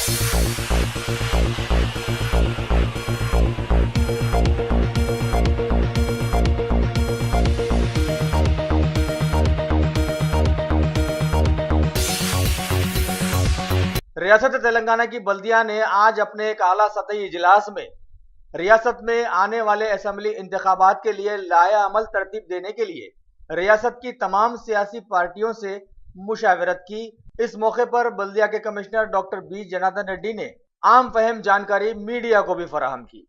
रियासत तेलंगाना की बल्दिया ने आज अपने एक आला सतही इजलास में रियासत में आने वाले असेंबली इंतखाबात के लिए लाया अमल तरतीब देने के लिए रियासत की तमाम सियासी पार्टियों से मुशावरत की। इस मौके पर बल्दिया के commissioner doctor B Janardhan Reddy ने आम फहम जानकारी मीडिया को भी फराहम की।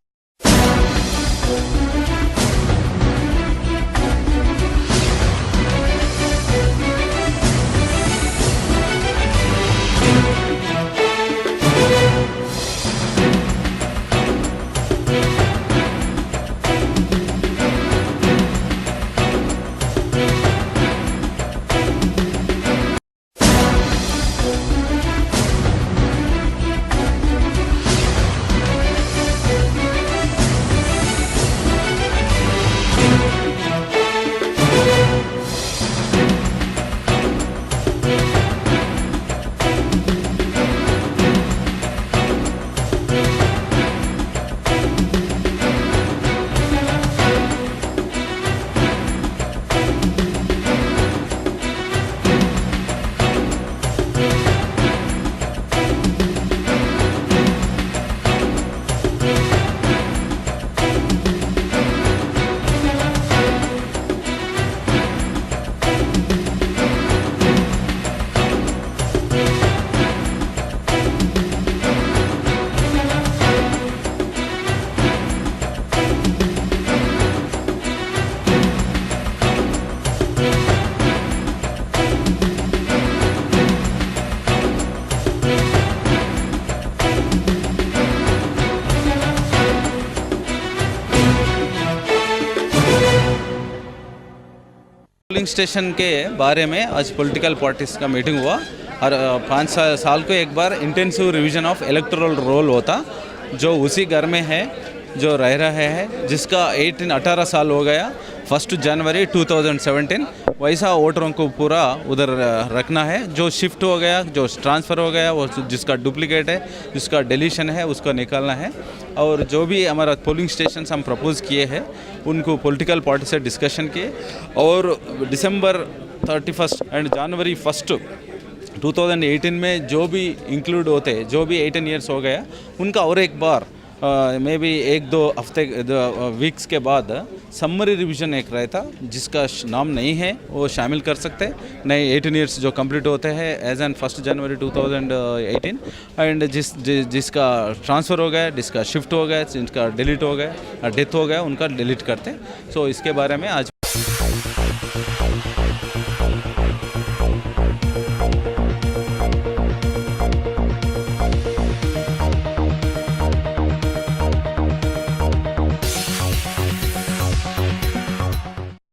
पोलिंग स्टेशन के बारे में आज पॉलिटिकल पार्टीज का मीटिंग हुआ और 5 साल को एक बार intensive revision of electoral roll होता, जो उसी घर में है जो रह रहे हैं, जिसका 18 साल हो गया 1 जनवरी 2017। वैसा वोटरों को पूरा उधर रखना है। जो शिफ्ट हो गया, जो ट्रांसफ़र हो गया, वो जिसका डुप्लीकेट है, जिसका डिलीशन है, उसको निकालना है। और जो भी हमारा पोलिंग स्टेशन हम प्रपोज किए हैं उनको पॉलिटिकल पार्टी से डिस्कशन किए और December 31 एंड January 1 2018 में जो भी इंक्लूड होते, जो भी 18 ईयर्स हो गया, उनका और एक बार मे बी 1-2 हफ्ते वीक्स के बाद समरी रिवीजन एक रहता, जिसका नाम नहीं है वो शामिल कर सकते नए 18 ईयर्स जो कंप्लीट होते हैं एज एन 1 जनवरी 2018 एंड जिसका ट्रांसफ़र हो गया, जिसका शिफ्ट हो गया, जिसका डिलीट हो गया, डेथ हो गया, उनका डिलीट करते। सो इसके बारे में आज